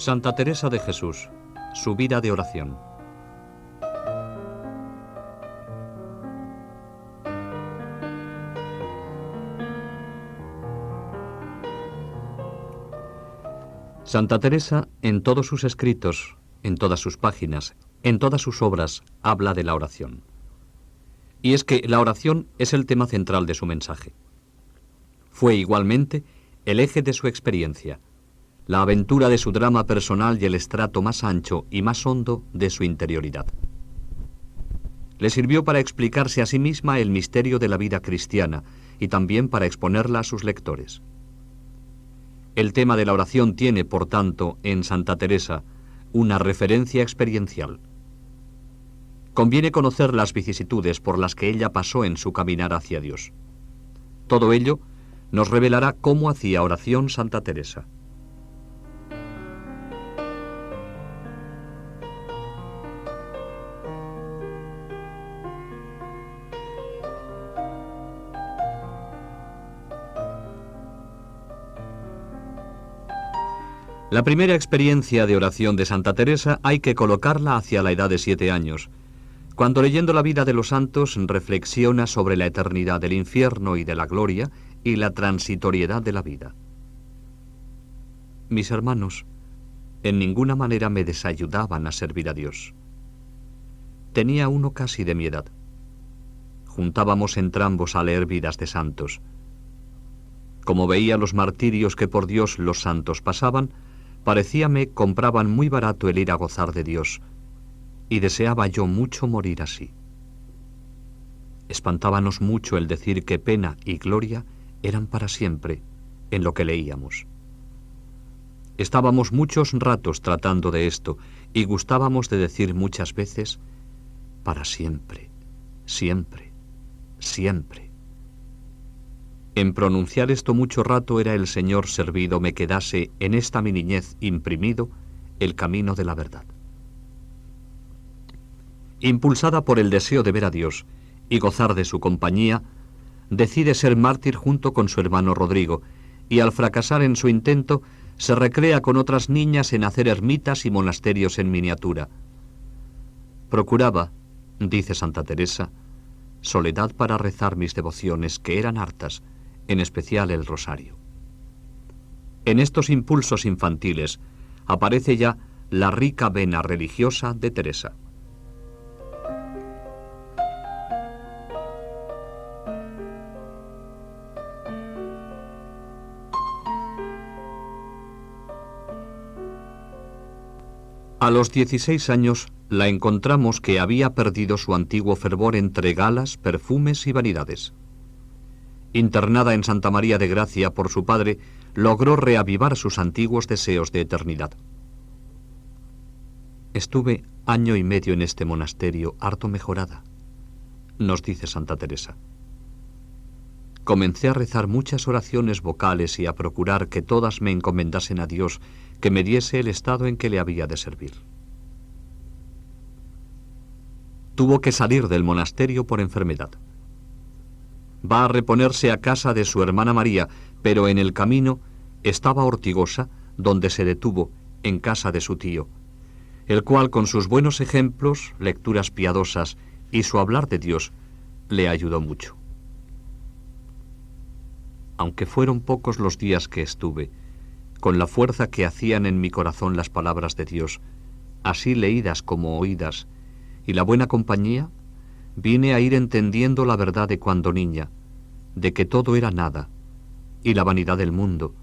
Santa Teresa de Jesús, su vida de oración. Santa Teresa, en todos sus escritos, en todas sus páginas, en todas sus obras, habla de la oración. Y es que la oración es el tema central de su mensaje. Fue igualmente el eje de su experiencia, la aventura de su drama personal y el estrato más ancho y más hondo de su interioridad. Le sirvió para explicarse a sí misma el misterio de la vida cristiana y también para exponerla a sus lectores. El tema de la oración tiene, por tanto, en Santa Teresa, una referencia experiencial. Conviene conocer las vicisitudes por las que ella pasó en su caminar hacia Dios. Todo ello nos revelará cómo hacía oración Santa Teresa. La primera experiencia de oración de Santa Teresa hay que colocarla hacia la edad de 7 años, cuando leyendo la vida de los santos reflexiona sobre la eternidad del infierno y de la gloria y la transitoriedad de la vida. Mis hermanos en ninguna manera me desayudaban a servir a Dios. Tenía uno casi de mi edad. Juntábamos entrambos a leer vidas de santos. Como veía los martirios que por Dios los santos pasaban, parecíame compraban muy barato el ir a gozar de Dios, y deseaba yo mucho morir así. Espantábanos mucho el decir que pena y gloria eran para siempre, en lo que leíamos. Estábamos muchos ratos tratando de esto, y gustábamos de decir muchas veces, para siempre, siempre, siempre. En pronunciar esto mucho rato era el Señor servido me quedase en esta mi niñez imprimido el camino de la verdad. Impulsada por el deseo de ver a Dios y gozar de su compañía, decide ser mártir junto con su hermano Rodrigo, y al fracasar en su intento, se recrea con otras niñas en hacer ermitas y monasterios en miniatura. Procuraba, dice Santa Teresa, soledad para rezar mis devociones, que eran hartas, en especial el rosario. En estos impulsos infantiles aparece ya la rica vena religiosa de Teresa. A los 16 años la encontramos que había perdido su antiguo fervor entre galas, perfumes y vanidades. Internada en Santa María de Gracia por su padre, logró reavivar sus antiguos deseos de eternidad. Estuve 1 año y medio en este monasterio harto mejorada, nos dice Santa Teresa. Comencé a rezar muchas oraciones vocales y a procurar que todas me encomendasen a Dios, que me diese el estado en que le había de servir. Tuvo que salir del monasterio por enfermedad. Va a reponerse a casa de su hermana María, pero en el camino estaba Ortigosa, donde se detuvo, en casa de su tío, el cual con sus buenos ejemplos, lecturas piadosas y su hablar de Dios, le ayudó mucho. Aunque fueron pocos los días que estuve, con la fuerza que hacían en mi corazón las palabras de Dios, así leídas como oídas, y la buena compañía, vine a ir entendiendo la verdad de cuando niña, de que todo era nada, y la vanidad del mundo,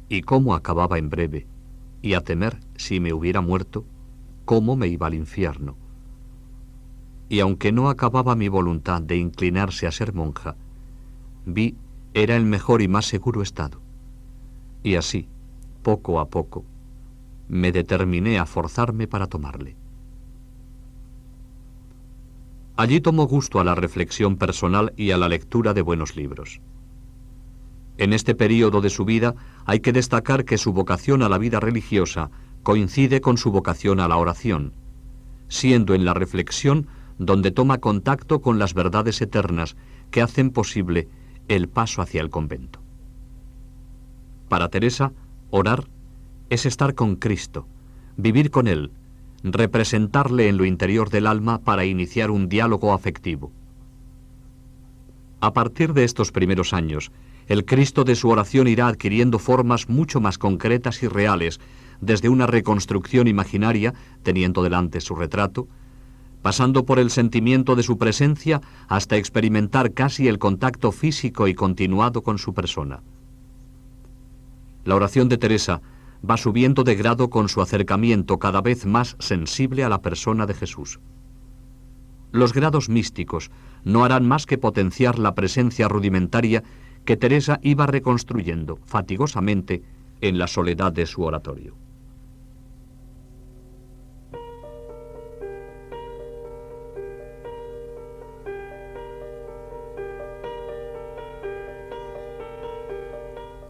y cómo acababa en breve, y a temer, si me hubiera muerto, cómo me iba al infierno. Y aunque no acababa mi voluntad de inclinarse a ser monja, vi era el mejor y más seguro estado. Y así, poco a poco, me determiné a forzarme para tomarle. Allí tomó gusto a la reflexión personal y a la lectura de buenos libros. En este período de su vida hay que destacar que su vocación a la vida religiosa coincide con su vocación a la oración, siendo en la reflexión donde toma contacto con las verdades eternas que hacen posible el paso hacia el convento. Para Teresa, orar es estar con Cristo, vivir con él, representarle en lo interior del alma para iniciar un diálogo afectivo. A partir de estos primeros años, el Cristo de su oración irá adquiriendo formas mucho más concretas y reales, desde una reconstrucción imaginaria, teniendo delante su retrato, pasando por el sentimiento de su presencia hasta experimentar casi el contacto físico y continuado con su persona. La oración de Teresa va subiendo de grado con su acercamiento cada vez más sensible a la persona de Jesús. Los grados místicos no harán más que potenciar la presencia rudimentaria que Teresa iba reconstruyendo fatigosamente en la soledad de su oratorio.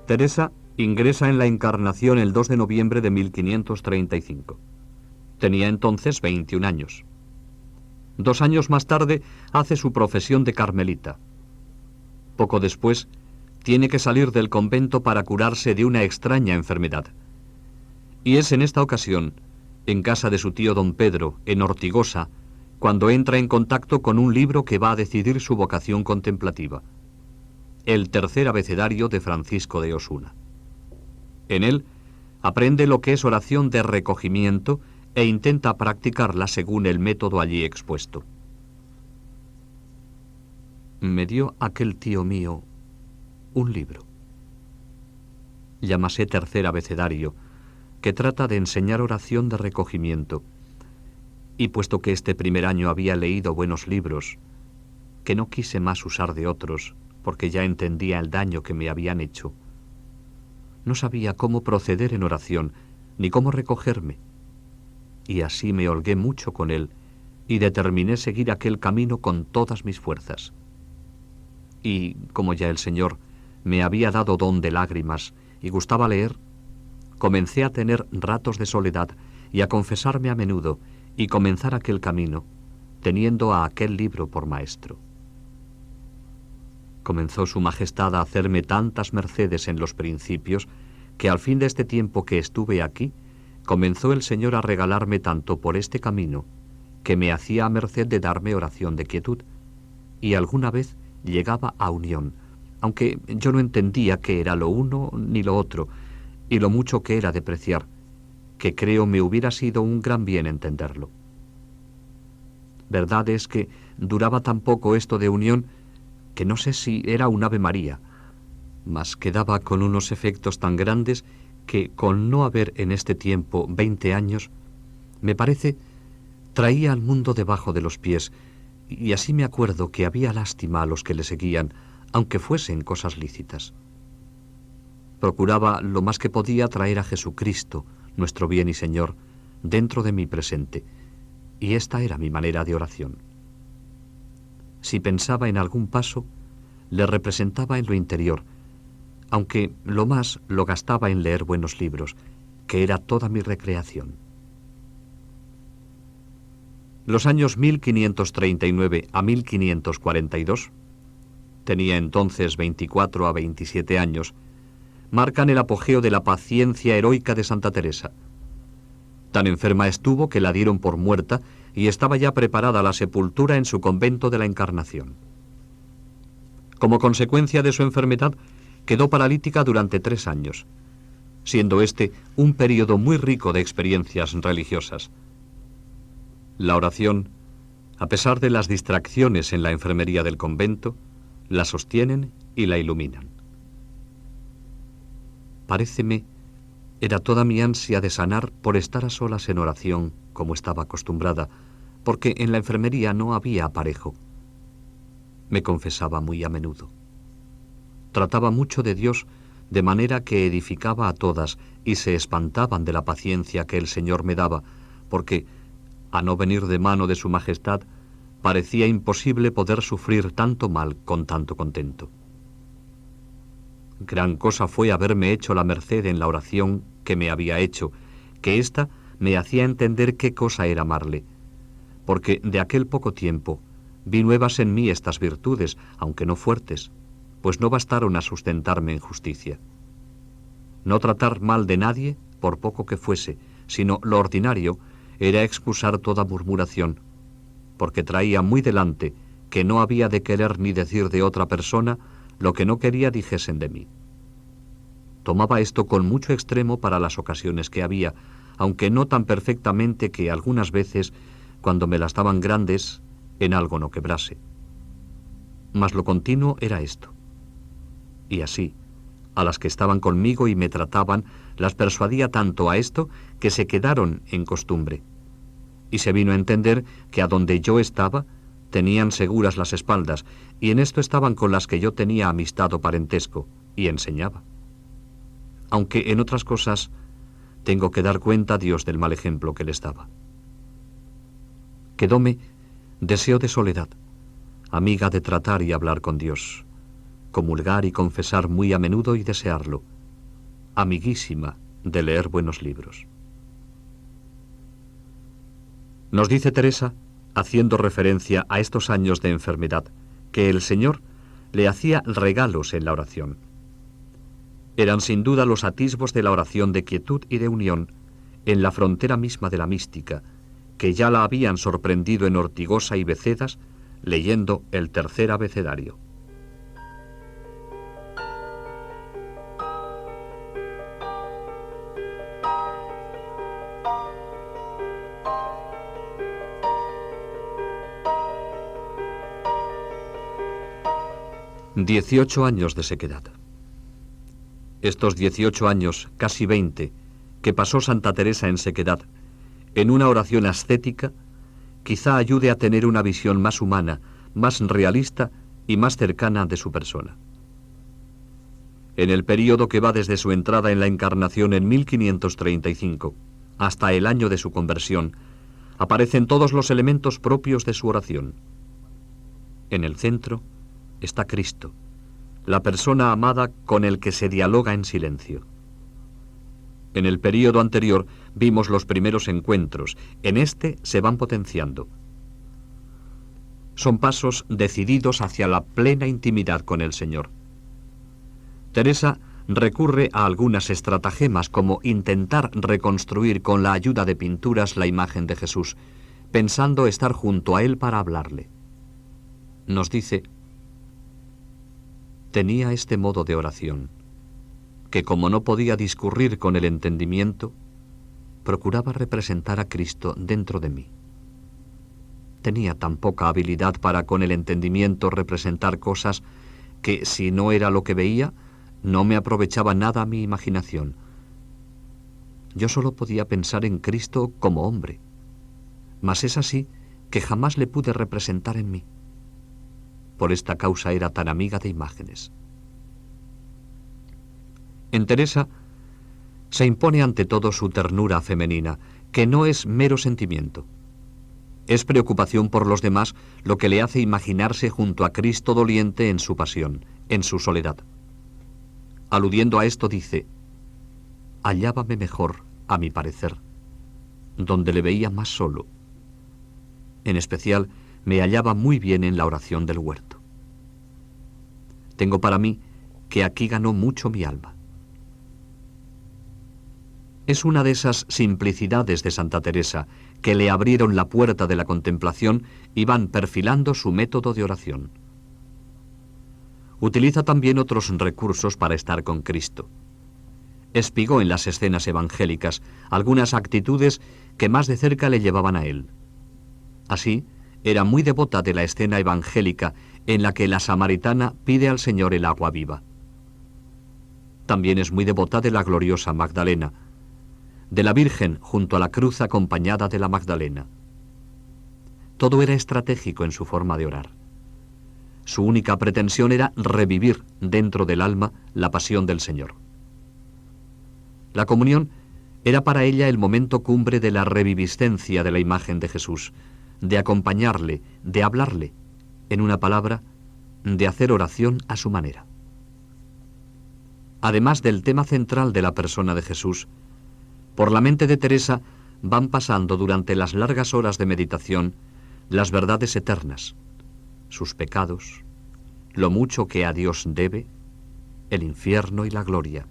Teresa ingresa en la Encarnación el 2 de noviembre de 1535. Tenía entonces 21 años. 2 años más tarde hace su profesión de carmelita. Poco después, tiene que salir del convento para curarse de una extraña enfermedad. Y es en esta ocasión, en casa de su tío don Pedro, en Ortigosa, cuando entra en contacto con un libro que va a decidir su vocación contemplativa: el Tercer Abecedario de Francisco de Osuna. En él aprende lo que es oración de recogimiento e intenta practicarla según el método allí expuesto. Me dio aquel tío mío un libro. Llámase Tercer Abecedario, que trata de enseñar oración de recogimiento. Y puesto que este primer año había leído buenos libros, que no quise más usar de otros, porque ya entendía el daño que me habían hecho, no sabía cómo proceder en oración, ni cómo recogerme. Y así me holgué mucho con él, y determiné seguir aquel camino con todas mis fuerzas. Y, como ya el Señor me había dado don de lágrimas y gustaba leer, comencé a tener ratos de soledad y a confesarme a menudo y comenzar aquel camino, teniendo a aquel libro por maestro. Comenzó su Majestad a hacerme tantas mercedes en los principios, que al fin de este tiempo que estuve aquí, comenzó el Señor a regalarme tanto por este camino, que me hacía a merced de darme oración de quietud, y alguna vez llegaba a unión, aunque yo no entendía qué era lo uno ni lo otro, y lo mucho que era de preciar, que creo me hubiera sido un gran bien entenderlo. Verdad es que duraba tan poco esto de unión, que no sé si era un Ave María, mas quedaba con unos efectos tan grandes que, con no haber en este tiempo 20 años, me parece, traía al mundo debajo de los pies, y así me acuerdo que había lástima a los que le seguían, aunque fuesen cosas lícitas. Procuraba lo más que podía traer a Jesucristo, nuestro bien y Señor, dentro de mi presente, y esta era mi manera de oración. Si pensaba en algún paso, le representaba en lo interior, aunque lo más lo gastaba en leer buenos libros, que era toda mi recreación. Los años 1539 a 1542, tenía entonces 24 a 27 años, marcan el apogeo de la paciencia heroica de Santa Teresa. Tan enferma estuvo que la dieron por muerta y estaba ya preparada la sepultura en su convento de la Encarnación. Como consecuencia de su enfermedad, quedó paralítica durante 3 años, siendo este un período muy rico de experiencias religiosas. La oración, a pesar de las distracciones en la enfermería del convento, la sostienen y la iluminan. Paréceme, era toda mi ansia de sanar por estar a solas en oración, como estaba acostumbrada, porque en la enfermería no había aparejo. Me confesaba muy a menudo. Trataba mucho de Dios, de manera que edificaba a todas y se espantaban de la paciencia que el Señor me daba, porque, a no venir de mano de su Majestad, parecía imposible poder sufrir tanto mal con tanto contento. Gran cosa fue haberme hecho la merced en la oración que me había hecho, que ésta me hacía entender qué cosa era amarle, porque de aquel poco tiempo vi nuevas en mí estas virtudes, aunque no fuertes, pues no bastaron a sustentarme en justicia. No tratar mal de nadie, por poco que fuese, sino lo ordinario era excusar toda murmuración, porque traía muy delante que no había de querer ni decir de otra persona lo que no quería dijesen de mí. Tomaba esto con mucho extremo para las ocasiones que había, aunque no tan perfectamente que algunas veces, cuando me las daban grandes, en algo no quebrase. Mas lo continuo era esto. Y así, a las que estaban conmigo y me trataban, las persuadía tanto a esto que se quedaron en costumbre. Y se vino a entender que a donde yo estaba, tenían seguras las espaldas, y en esto estaban con las que yo tenía amistad o parentesco, y enseñaba. Aunque en otras cosas tengo que dar cuenta a Dios del mal ejemplo que les daba. Quedóme deseo de soledad, amiga de tratar y hablar con Dios, comulgar y confesar muy a menudo y desearlo, amiguísima de leer buenos libros. Nos dice Teresa, haciendo referencia a estos años de enfermedad, que el Señor le hacía regalos en la oración. Eran sin duda los atisbos de la oración de quietud y de unión en la frontera misma de la mística, que ya la habían sorprendido en Ortigosa y Becedas leyendo el tercer abecedario. «18 años de sequedad». Estos 18 años, casi 20, que pasó Santa Teresa en sequedad, en una oración ascética, quizá ayude a tener una visión más humana, más realista y más cercana de su persona. En el período que va desde su entrada en la Encarnación en 1535 hasta el año de su conversión, aparecen todos los elementos propios de su oración. En el centro está Cristo, la persona amada con el que se dialoga en silencio. En el período anterior vimos los primeros encuentros, en este se van potenciando. Son pasos decididos hacia la plena intimidad con el Señor. Teresa recurre a algunas estratagemas como intentar reconstruir con la ayuda de pinturas la imagen de Jesús, pensando estar junto a él para hablarle. Nos dice: tenía este modo de oración, que como no podía discurrir con el entendimiento, procuraba representar a Cristo dentro de mí. Tenía tan poca habilidad para con el entendimiento representar cosas que, si no era lo que veía, no me aprovechaba nada mi imaginación. Yo solo podía pensar en Cristo como hombre, mas es así que jamás le pude representar en mí. Por esta causa era tan amiga de imágenes. En Teresa se impone ante todo su ternura femenina, que no es mero sentimiento. Es preocupación por los demás lo que le hace imaginarse junto a Cristo doliente en su pasión, en su soledad. Aludiendo a esto dice: hallábame mejor, a mi parecer, donde le veía más solo. En especial, me hallaba muy bien en la oración del huerto. Tengo para mí que aquí ganó mucho mi alma. Es una de esas simplicidades de Santa Teresa que le abrieron la puerta de la contemplación y van perfilando su método de oración. Utiliza también otros recursos para estar con Cristo. Espigó en las escenas evangélicas algunas actitudes que más de cerca le llevaban a él. Así, era muy devota de la escena evangélica en la que la samaritana pide al Señor el agua viva. También es muy devota de la gloriosa Magdalena, de la Virgen junto a la cruz acompañada de la Magdalena. Todo era estratégico en su forma de orar. Su única pretensión era revivir dentro del alma la pasión del Señor. La comunión era para ella el momento cumbre de la reviviscencia de la imagen de Jesús, de acompañarle, de hablarle, en una palabra, de hacer oración a su manera. Además del tema central de la persona de Jesús, por la mente de Teresa van pasando durante las largas horas de meditación las verdades eternas, sus pecados, lo mucho que a Dios debe, el infierno y la gloria.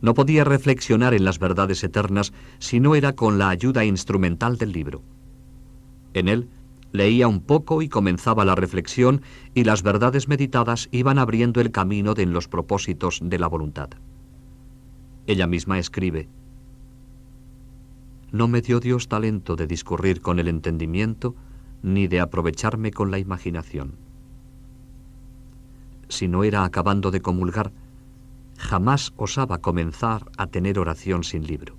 No podía reflexionar en las verdades eternas si no era con la ayuda instrumental del libro. En él leía un poco y comenzaba la reflexión, y las verdades meditadas iban abriendo el camino en los propósitos de la voluntad. Ella misma escribe: no me dio Dios talento de discurrir con el entendimiento, ni de aprovecharme con la imaginación. Si no era acabando de comulgar, jamás osaba comenzar a tener oración sin libro.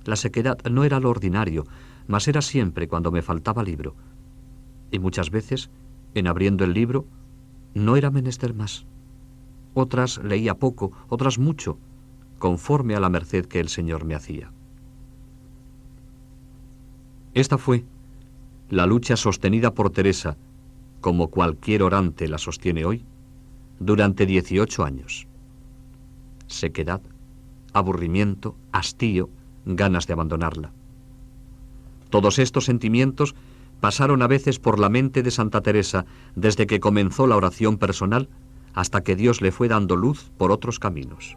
La sequedad no era lo ordinario, mas era siempre cuando me faltaba libro, y muchas veces, en abriendo el libro, no era menester más. Otras leía poco, otras mucho, conforme a la merced que el Señor me hacía. Esta fue la lucha sostenida por Teresa, como cualquier orante la sostiene hoy, durante 18 años. Sequedad, aburrimiento, hastío, ganas de abandonarla. Todos estos sentimientos pasaron a veces por la mente de Santa Teresa desde que comenzó la oración personal hasta que Dios le fue dando luz por otros caminos.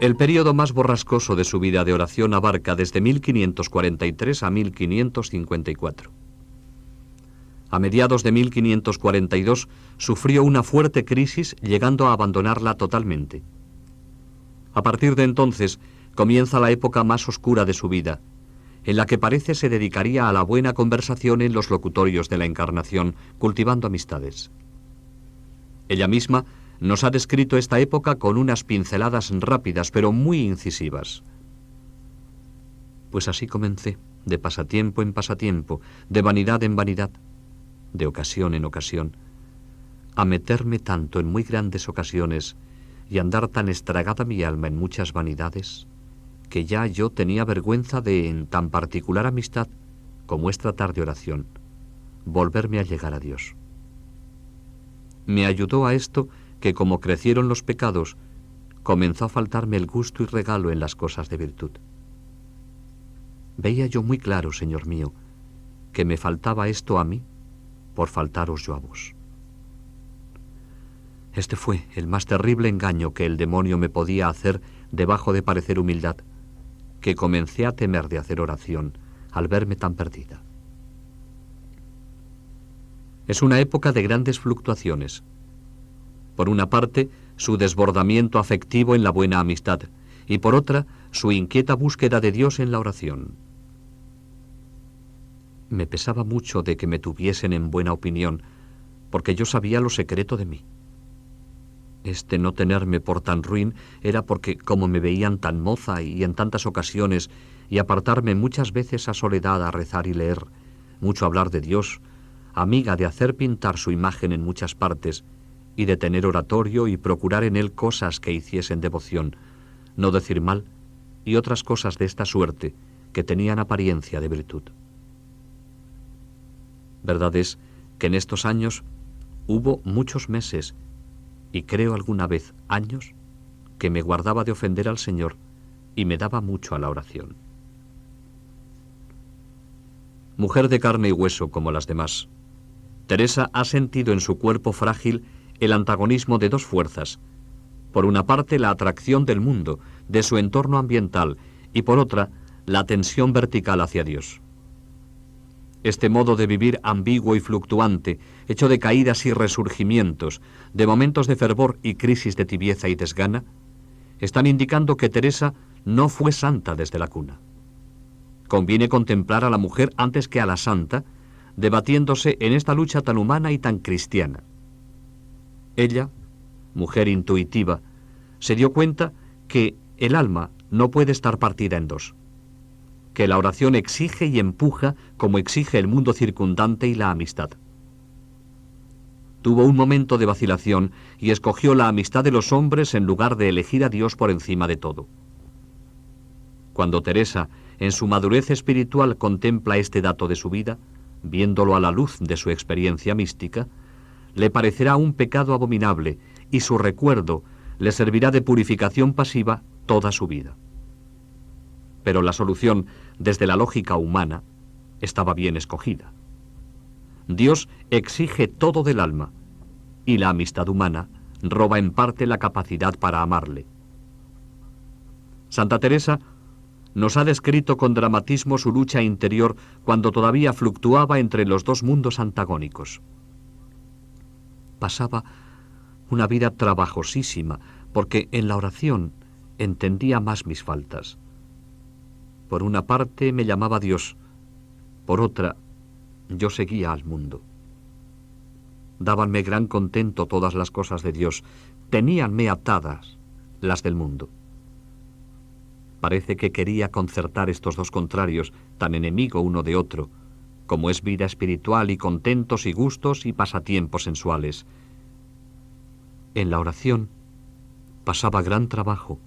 El período más borrascoso de su vida de oración abarca desde 1543 a 1554. A mediados de 1542 sufrió una fuerte crisis, llegando a abandonarla totalmente. A partir de entonces comienza la época más oscura de su vida, en la que parece se dedicaría a la buena conversación en los locutorios de la Encarnación, cultivando amistades. Ella misma nos ha descrito esta época con unas pinceladas rápidas, pero muy incisivas. Pues así comencé, de pasatiempo en pasatiempo, de vanidad en vanidad, de ocasión en ocasión, a meterme tanto en muy grandes ocasiones y andar tan estragada mi alma en muchas vanidades, que ya yo tenía vergüenza de, en tan particular amistad como es tratar de oración, volverme a llegar a Dios. Me ayudó a esto que, como crecieron los pecados, comenzó a faltarme el gusto y regalo en las cosas de virtud. Veía yo muy claro, Señor mío, que me faltaba esto a mí por faltaros yo a vos. Este fue el más terrible engaño que el demonio me podía hacer debajo de parecer humildad, que comencé a temer de hacer oración al verme tan perdida. Es una época de grandes fluctuaciones. Por una parte, su desbordamiento afectivo en la buena amistad, y por otra, su inquieta búsqueda de Dios en la oración. Me pesaba mucho de que me tuviesen en buena opinión, porque yo sabía lo secreto de mí. Este no tenerme por tan ruin era porque, como me veían tan moza y en tantas ocasiones, y apartarme muchas veces a soledad a rezar y leer, mucho hablar de Dios, amiga de hacer pintar su imagen en muchas partes, y de tener oratorio y procurar en él cosas que hiciesen devoción, no decir mal, y otras cosas de esta suerte que tenían apariencia de virtud. Verdad es que en estos años hubo muchos meses, y creo alguna vez años, que me guardaba de ofender al Señor y me daba mucho a la oración. Mujer de carne y hueso como las demás, Teresa ha sentido en su cuerpo frágil el antagonismo de dos fuerzas: por una parte la atracción del mundo, de su entorno ambiental, y por otra la tensión vertical hacia Dios. Este modo de vivir ambiguo y fluctuante, hecho de caídas y resurgimientos, de momentos de fervor y crisis de tibieza y desgana, están indicando que Teresa no fue santa desde la cuna. Conviene contemplar a la mujer antes que a la santa, debatiéndose en esta lucha tan humana y tan cristiana. Ella, mujer intuitiva, se dio cuenta que el alma no puede estar partida en dos, que la oración exige y empuja como exige el mundo circundante y la amistad. Tuvo un momento de vacilación y escogió la amistad de los hombres en lugar de elegir a Dios por encima de todo. Cuando Teresa, en su madurez espiritual, contempla este dato de su vida, viéndolo a la luz de su experiencia mística, le parecerá un pecado abominable y su recuerdo le servirá de purificación pasiva toda su vida. Pero la solución, desde la lógica humana, estaba bien escogida. Dios exige todo del alma, y la amistad humana roba en parte la capacidad para amarle. Santa Teresa nos ha descrito con dramatismo su lucha interior cuando todavía fluctuaba entre los dos mundos antagónicos. Pasaba una vida trabajosísima, porque en la oración entendía más mis faltas. Por una parte me llamaba Dios, por otra yo seguía al mundo. Dábanme gran contento todas las cosas de Dios, teníanme atadas las del mundo. Parece que quería concertar estos dos contrarios, tan enemigo uno de otro, como es vida espiritual y contentos y gustos y pasatiempos sensuales. En la oración pasaba gran trabajo,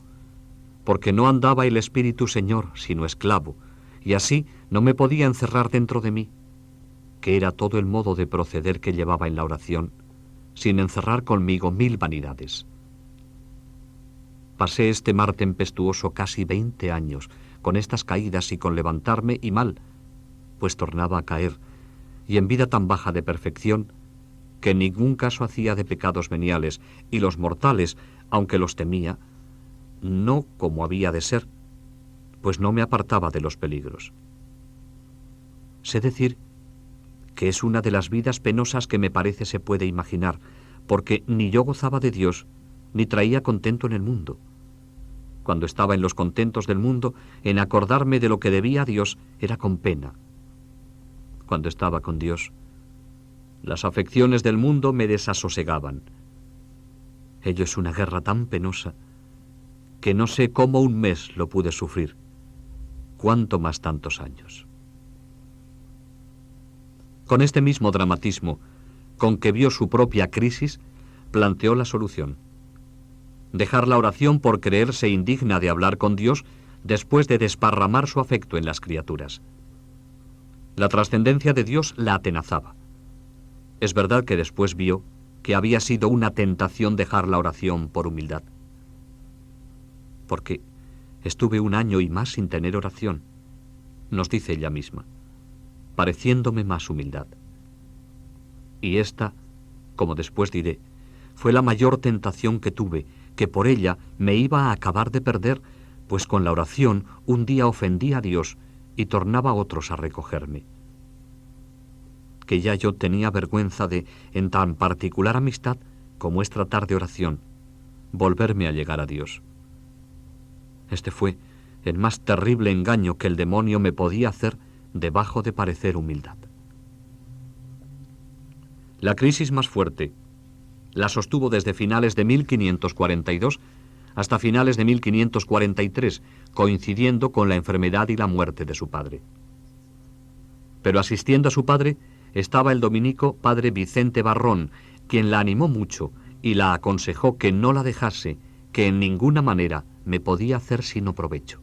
porque no andaba el espíritu señor, sino esclavo, y así no me podía encerrar dentro de mí, que era todo el modo de proceder que llevaba en la oración, sin encerrar conmigo 1000 vanidades. Pasé este mar tempestuoso casi 20 años, con estas caídas y con levantarme y mal, pues tornaba a caer, y en vida tan baja de perfección, que en ningún caso hacía de pecados veniales, y los mortales, aunque los temía, no como había de ser, pues no me apartaba de los peligros. Sé decir que es una de las vidas penosas que me parece se puede imaginar, porque ni yo gozaba de Dios, ni traía contento en el mundo. Cuando estaba en los contentos del mundo, en acordarme de lo que debía a Dios, era con pena. Cuando estaba con Dios, las afecciones del mundo me desasosegaban. Ello es una guerra tan penosa que no sé cómo un mes lo pude sufrir, cuánto más tantos años. Con este mismo dramatismo, con que vio su propia crisis, planteó la solución. Dejar la oración por creerse indigna de hablar con Dios después de desparramar su afecto en las criaturas. La trascendencia de Dios la atenazaba. Es verdad que después vio que había sido una tentación dejar la oración por humildad. Porque estuve 1 año y más sin tener oración, nos dice ella misma, pareciéndome más humildad. Y esta, como después diré, fue la mayor tentación que tuve, que por ella me iba a acabar de perder, pues con la oración un día ofendí a Dios y tornaba a otros a recogerme. Que ya yo tenía vergüenza de, en tan particular amistad como es tratar de oración, volverme a llegar a Dios. Este fue el más terrible engaño que el demonio me podía hacer debajo de parecer humildad. La crisis más fuerte la sostuvo desde finales de 1542 hasta finales de 1543, coincidiendo con la enfermedad y la muerte de su padre. Pero asistiendo a su padre estaba el dominico padre Vicente Barrón, quien la animó mucho y la aconsejó que no la dejase, que en ninguna manera me podía hacer sino provecho.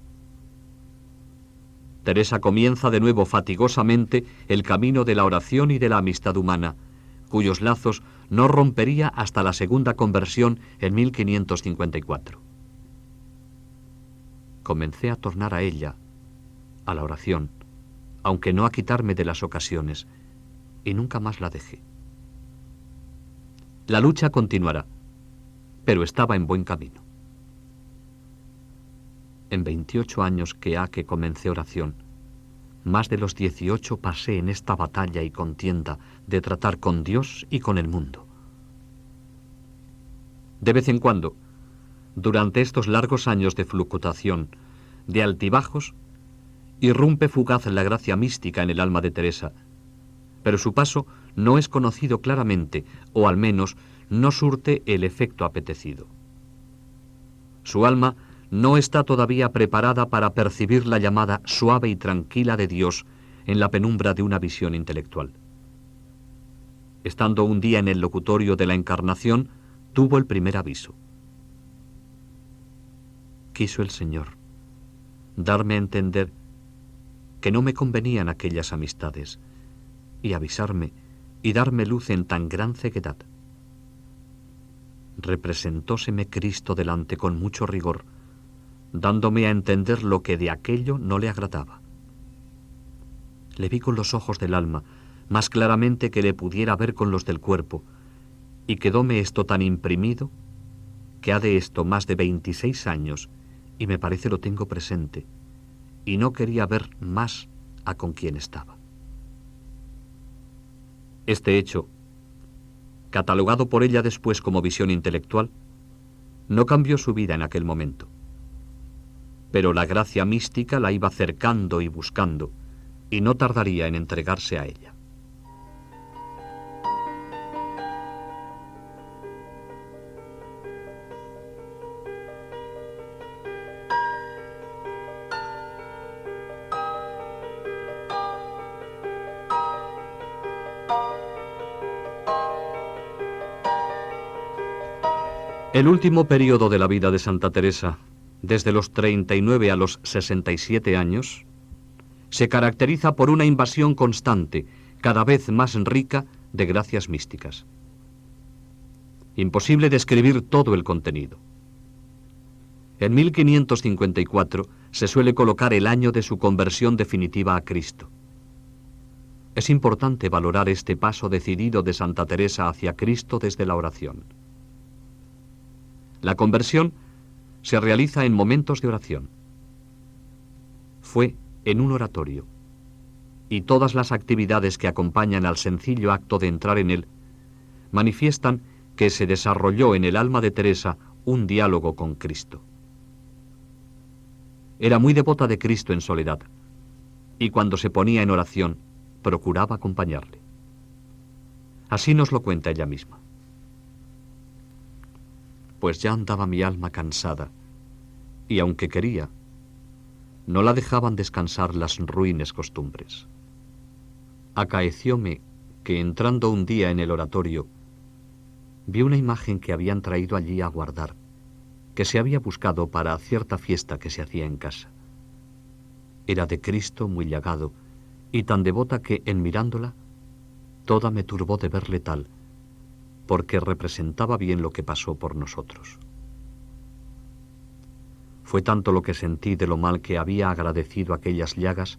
Teresa comienza de nuevo fatigosamente el camino de la oración y de la amistad humana, cuyos lazos no rompería hasta la segunda conversión en 1554. Comencé a tornar a ella, a la oración, aunque no a quitarme de las ocasiones, y nunca más la dejé. La lucha continuará, pero estaba en buen camino. En 28 años que ha que comencé oración, más de los 18 pasé en esta batalla y contienda de tratar con Dios y con el mundo. De vez en cuando, durante estos largos años de fluctuación, de altibajos, irrumpe fugaz la gracia mística en el alma de Teresa, pero su paso no es conocido claramente, o al menos no surte el efecto apetecido. Su alma no está todavía preparada para percibir la llamada suave y tranquila de Dios en la penumbra de una visión intelectual. Estando un día en el locutorio de la Encarnación, tuvo el primer aviso. Quiso el Señor darme a entender que no me convenían aquellas amistades, y avisarme y darme luz en tan gran ceguedad. Representóseme Cristo delante con mucho rigor, dándome a entender lo que de aquello no le agradaba. Le vi con los ojos del alma, más claramente que le pudiera ver con los del cuerpo, y quedóme esto tan imprimido que ha de esto más de 26 años, y me parece lo tengo presente, y no quería ver más a con quien estaba. Este hecho, catalogado por ella después como visión intelectual, no cambió su vida en aquel momento, pero la gracia mística la iba cercando y buscando, y no tardaría en entregarse a ella. El último periodo de la vida de Santa Teresa, desde los 39 a los 67 años, se caracteriza por una invasión constante, cada vez más rica, de gracias místicas. Imposible describir todo el contenido. En 1554 se suele colocar el año de su conversión definitiva a Cristo. Es importante valorar este paso decidido de Santa Teresa hacia Cristo desde la oración. La conversión se realiza en momentos de oración. Fue en un oratorio, y todas las actividades que acompañan al sencillo acto de entrar en él manifiestan que se desarrolló en el alma de Teresa un diálogo con Cristo. Era muy devota de Cristo en soledad, y cuando se ponía en oración, procuraba acompañarle. Así nos lo cuenta ella misma. Pues ya andaba mi alma cansada, y aunque quería, no la dejaban descansar las ruines costumbres. Acaecióme que entrando un día en el oratorio, vi una imagen que habían traído allí a guardar, que se había buscado para cierta fiesta que se hacía en casa. Era de Cristo muy llagado, y tan devota que, en mirándola, toda me turbó de verle tal, porque representaba bien lo que pasó por nosotros. Fue tanto lo que sentí de lo mal que había agradecido aquellas llagas,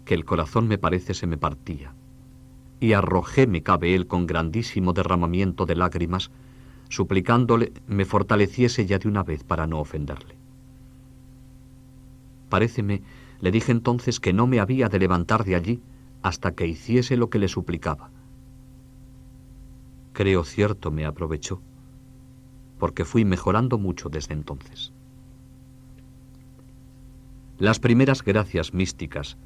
que el corazón me parece se me partía, y arrojóme cabe él con grandísimo derramamiento de lágrimas, suplicándole me fortaleciese ya de una vez para no ofenderle. Paréceme, le dije entonces que no me había de levantar de allí hasta que hiciese lo que le suplicaba. Creo cierto me aprovechó, porque fui mejorando mucho desde entonces. Las primeras gracias místicas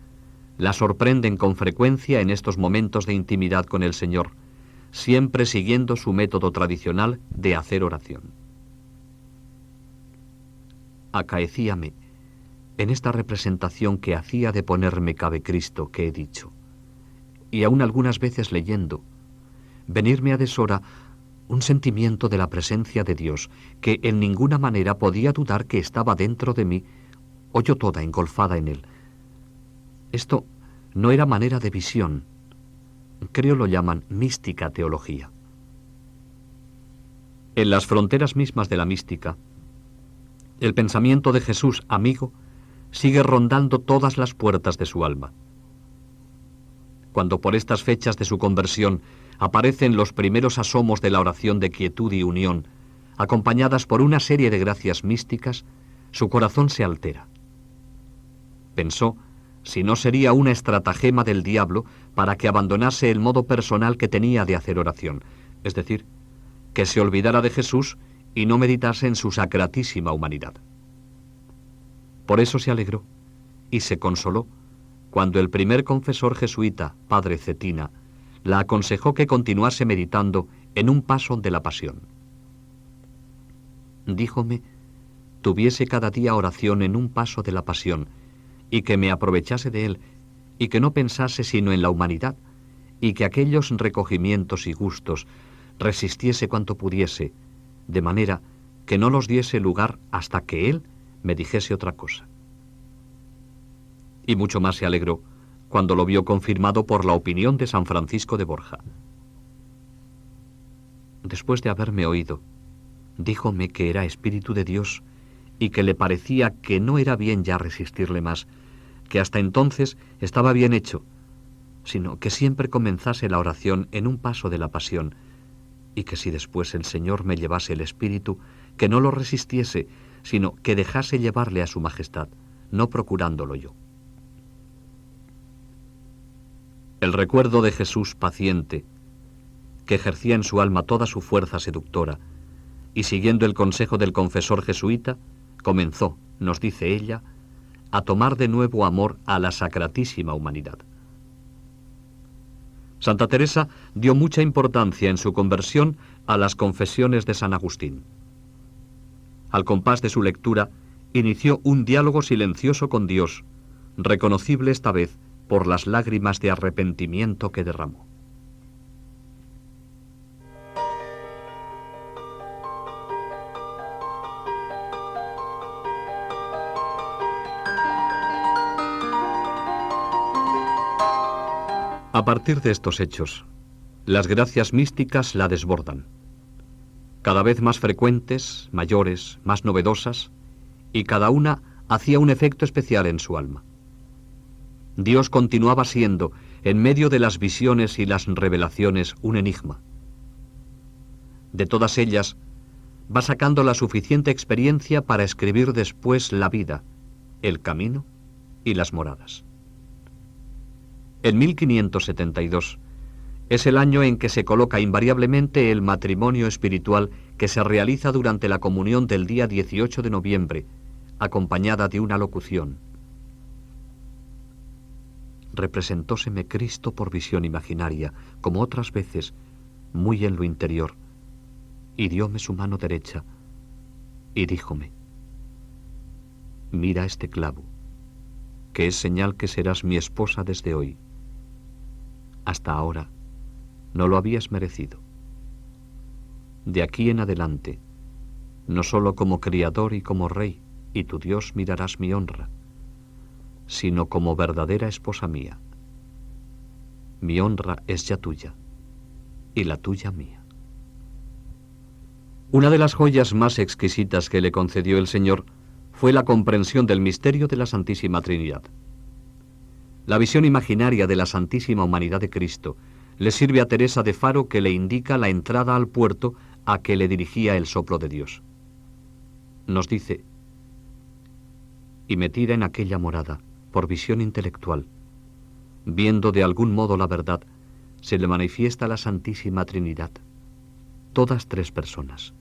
la sorprenden con frecuencia en estos momentos de intimidad con el Señor, siempre siguiendo su método tradicional de hacer oración. Acaecíame, en esta representación que hacía de ponerme cabe Cristo que he dicho, y aún algunas veces leyendo, venirme a deshora un sentimiento de la presencia de Dios, que en ninguna manera podía dudar que estaba dentro de mí, o yo toda engolfada en él. Esto no era manera de visión, creo lo llaman mística teología. En las fronteras mismas de la mística, el pensamiento de Jesús amigo sigue rondando todas las puertas de su alma. Cuando por estas fechas de su conversión aparecen los primeros asomos de la oración de quietud y unión, acompañadas por una serie de gracias místicas, su corazón se altera. Pensó si no sería una estratagema del diablo para que abandonase el modo personal que tenía de hacer oración, es decir, que se olvidara de Jesús y no meditase en su sacratísima humanidad. Por eso se alegró y se consoló cuando el primer confesor jesuita, padre Cetina, la aconsejó que continuase meditando en un paso de la pasión. Díjome, tuviese cada día oración en un paso de la pasión, y que me aprovechase de él, y que no pensase sino en la humanidad, y que aquellos recogimientos y gustos resistiese cuanto pudiese, de manera que no los diese lugar hasta que él me dijese otra cosa. Y mucho más se alegró cuando lo vio confirmado por la opinión de San Francisco de Borja. Después de haberme oído, díjome que era Espíritu de Dios y que le parecía que no era bien ya resistirle más, que hasta entonces estaba bien hecho, sino que siempre comenzase la oración en un paso de la pasión, y que si después el Señor me llevase el espíritu, que no lo resistiese, sino que dejase llevarle a su majestad, no procurándolo yo. El recuerdo de Jesús paciente, que ejercía en su alma toda su fuerza seductora, y siguiendo el consejo del confesor jesuita, comenzó, nos dice ella, a tomar de nuevo amor a la sacratísima humanidad. Santa Teresa dio mucha importancia en su conversión a las confesiones de San Agustín. Al compás de su lectura, inició un diálogo silencioso con Dios, reconocible esta vez por las lágrimas de arrepentimiento que derramó. A partir de estos hechos, las gracias místicas la desbordan, cada vez más frecuentes, mayores, más novedosas, y cada una hacía un efecto especial en su alma. Dios continuaba siendo, en medio de las visiones y las revelaciones, un enigma. De todas ellas, va sacando la suficiente experiencia para escribir después la vida, el camino y las moradas. En 1572 es el año en que se coloca invariablemente el matrimonio espiritual que se realiza durante la comunión del día 18 de noviembre, acompañada de una locución. Representóseme Cristo por visión imaginaria, como otras veces, muy en lo interior, y dióme su mano derecha, y díjome: mira este clavo, que es señal que serás mi esposa desde hoy. Hasta ahora no lo habías merecido. De aquí en adelante, no solo como criador y como rey, y tu Dios mirarás mi honra, sino como verdadera esposa mía. Mi honra es ya tuya, y la tuya mía. Una de las joyas más exquisitas que le concedió el Señor fue la comprensión del misterio de la Santísima Trinidad. La visión imaginaria de la Santísima Humanidad de Cristo le sirve a Teresa de faro que le indica la entrada al puerto a que le dirigía el soplo de Dios. Nos dice: y metida en aquella morada, por visión intelectual, viendo de algún modo la verdad, se le manifiesta la Santísima Trinidad, todas tres personas.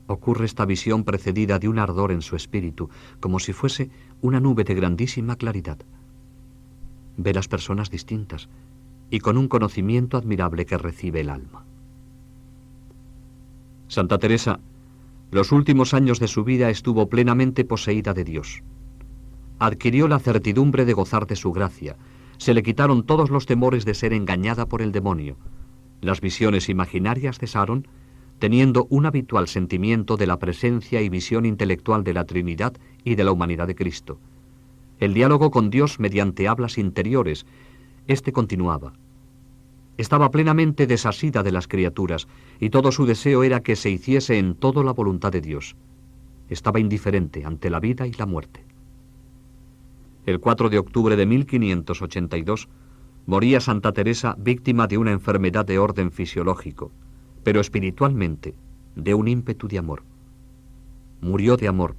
Ocurre esta visión precedida de un ardor en su espíritu, como si fuese una nube de grandísima claridad. Ve las personas distintas y con un conocimiento admirable que recibe el alma. Santa Teresa, los últimos años de su vida estuvo plenamente poseída de Dios. Adquirió la certidumbre de gozar de su gracia, se le quitaron todos los temores de ser engañada por el demonio. Las visiones imaginarias cesaron, teniendo un habitual sentimiento de la presencia y visión intelectual de la Trinidad y de la humanidad de Cristo. El diálogo con Dios mediante hablas interiores, este continuaba. Estaba plenamente desasida de las criaturas, y todo su deseo era que se hiciese en todo la voluntad de Dios. Estaba indiferente ante la vida y la muerte. El 4 de octubre de 1582 moría Santa Teresa víctima de una enfermedad de orden fisiológico, pero espiritualmente de un ímpetu de amor. Murió de amor,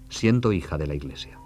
siendo hija de la Iglesia.